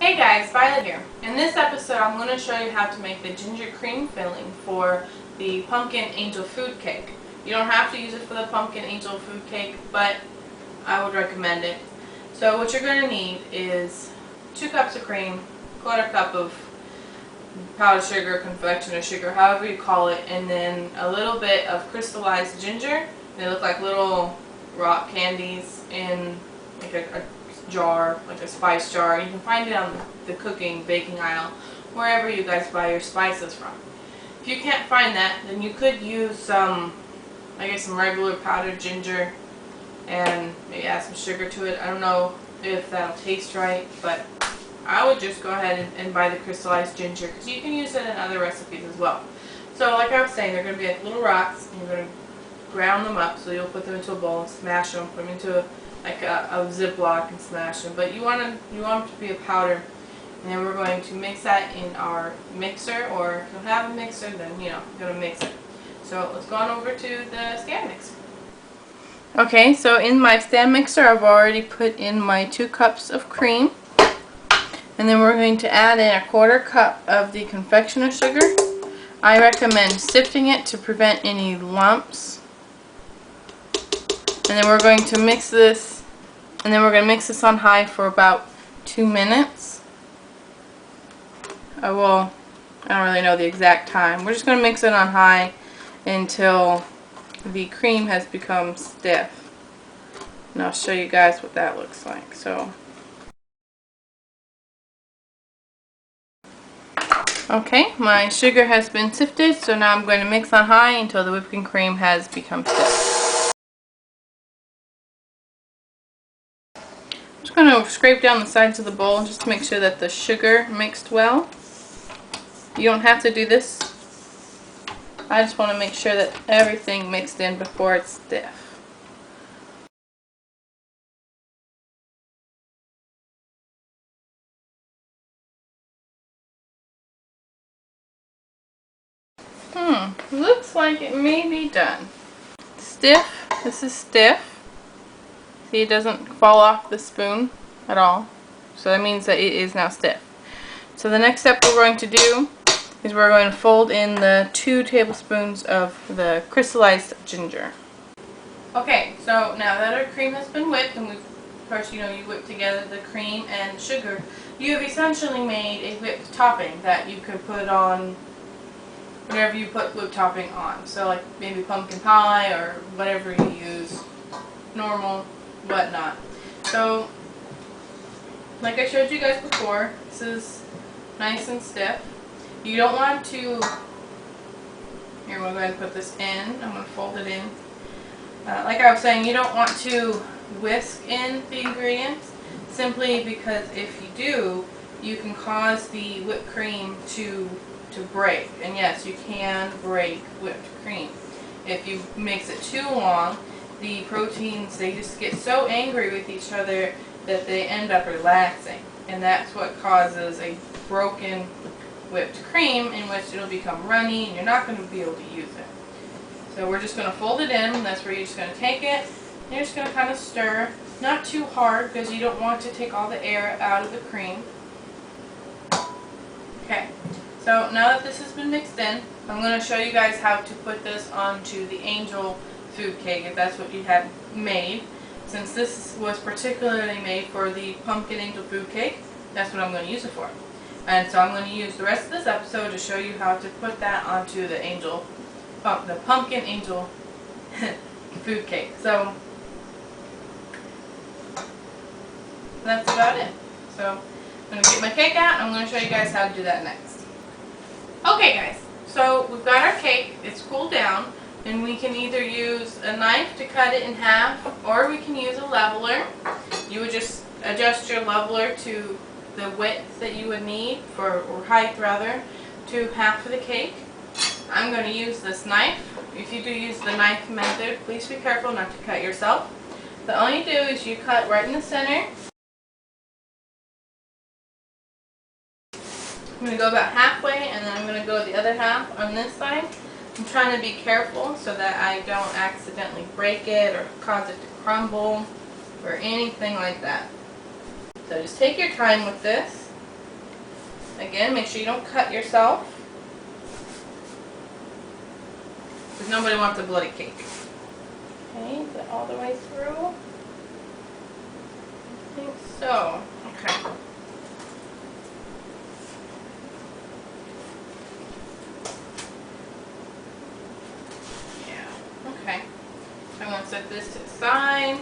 Hey guys, Violet here. In this episode I'm going to show you how to make the ginger cream filling for the pumpkin angel food cake. You don't have to use it for the pumpkin angel food cake, but I would recommend it. So what you're going to need is 2 cups of cream, 1/4 cup of powdered sugar, confectioner sugar, however you call it, and then a little bit of crystallized ginger. They look like little rock candies in like a jar, like a spice jar. You can find it on the cooking, baking aisle, wherever you guys buy your spices from. If you can't find that, then you could use some regular powdered ginger and maybe add some sugar to it. I don't know if that'll taste right, but I would just go ahead and buy the crystallized ginger, because you can use it in other recipes as well. So like I was saying, they're going to be like little rocks, and you're going to ground them up. So you'll put them into a bowl and smash them, put them into a Ziploc and smash them. But you want them to be a powder, and then we're going to mix that in our mixer, or if you don't have a mixer, then you're going to mix it. So let's go on over to the stand mixer. Okay, so in my stand mixer I've already put in my 2 cups of cream, and then we're going to add in 1/4 cup of the confectioner sugar. I recommend sifting it to prevent any lumps. And then we're going to mix this, on high for about 2 minutes. I don't really know the exact time. We're just going to mix it on high until the cream has become stiff. And I'll show you guys what that looks like. Okay, my sugar has been sifted, so now I'm going to mix on high until the whipping cream has become stiff. I'm just going to scrape down the sides of the bowl just to make sure that the sugar mixed well. You don't have to do this. I just want to make sure that everything mixed in before it's stiff. Looks like it may be done. Stiff. This is stiff. See, it doesn't fall off the spoon at all. So that means that it is now stiff. So the next step we're going to do is we're going to fold in the 2 tablespoons of the crystallized ginger. Okay, so now that our cream has been whipped, and of course, you whip together the cream and sugar, you have essentially made a whipped topping that you could put on whatever you put whipped topping on. So like maybe pumpkin pie or whatever you use, normal, whatnot. So like I showed you guys before, this is nice and stiff. You don't want to, here, we'll go ahead and put this in. I'm going to fold it in. Like I was saying, you don't want to whisk in the ingredients, simply because if you do, you can cause the whipped cream to break. And yes, you can break whipped cream. If you mix it too long, the proteins, they just get so angry with each other that they end up relaxing. And that's what causes a broken whipped cream, in which it'll become runny and you're not going to be able to use it. So we're just going to fold it in. That's where you're just going to take it, and you're just going to kind of stir. Not too hard, because you don't want to take all the air out of the cream. Okay, so now that this has been mixed in, I'm going to show you guys how to put this onto the angel food cake, if that's what you had made. Since this was particularly made for the pumpkin angel food cake, that's what I'm going to use it for. And so I'm going to use the rest of this episode to show you how to put that onto the pumpkin angel food cake. So that's about it. So I'm going to get my cake out, and I'm going to show you guys how to do that next. Okay guys, so we've got our cake. It's cooled down, and we can either use a knife to cut it in half, or we can use a leveler. You would just adjust your leveler to the width that you would need, or height rather, to half of the cake. I'm going to use this knife. If you do use the knife method, please be careful not to cut yourself. But all you do is you cut right in the center. I'm going to go about halfway, and then I'm going to go the other half on this side. I'm trying to be careful so that I don't accidentally break it or cause it to crumble or anything like that. So just take your time with this. Again, make sure you don't cut yourself, because nobody wants a bloody cake. Okay, is that all the way through? I think so. Okay. Yeah, okay. I'm going to set this to the side.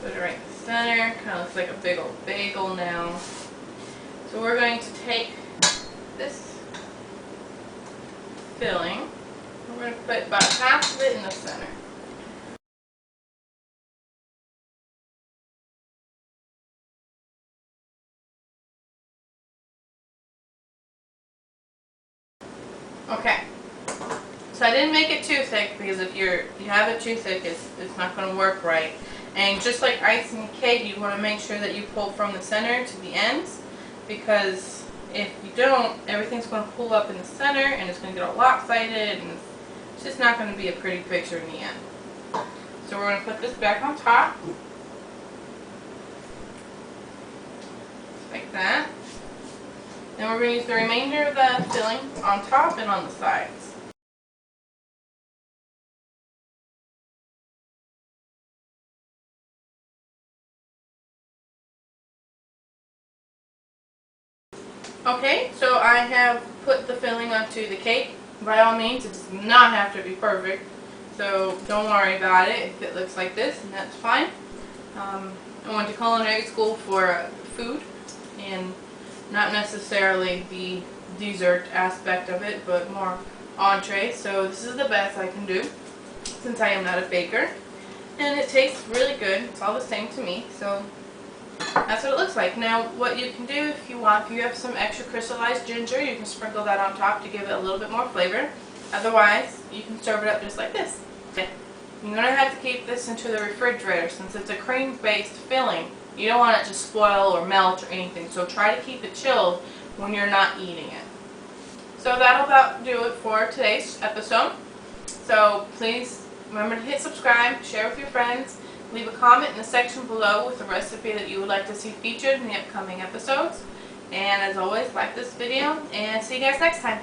Put it right in the center. Kind of looks like a big old bagel now. So we're going to take this filling. We're going to put about half of it in the center. Okay. So I didn't make it too thick, because if you have it too thick, it's not going to work right. And just like icing a cake, you want to make sure that you pull from the center to the ends, because if you don't, everything's going to pull up in the center and it's going to get all lopsided, and it's just not going to be a pretty picture in the end. So we're going to put this back on top, like that. Then we're going to use the remainder of the filling on top and on the sides. Okay, so I have put the filling onto the cake. By all means, it does not have to be perfect, so don't worry about it if it looks like this, and that's fine. I went to culinary school for food, and not necessarily the dessert aspect of it, but more entree, so this is the best I can do, since I am not a baker. And it tastes really good. It's all the same to me, so that's what it looks like. Now, what you can do if you want, if you have some extra crystallized ginger, you can sprinkle that on top to give it a little bit more flavor. Otherwise, you can serve it up just like this. Okay. You're going to have to keep this into the refrigerator since it's a cream-based filling. You don't want it to spoil or melt or anything, so try to keep it chilled when you're not eating it. So that'll about do it for today's episode. So please remember to hit subscribe, share with your friends. Leave a comment in the section below with a recipe that you would like to see featured in the upcoming episodes. And as always, like this video and see you guys next time.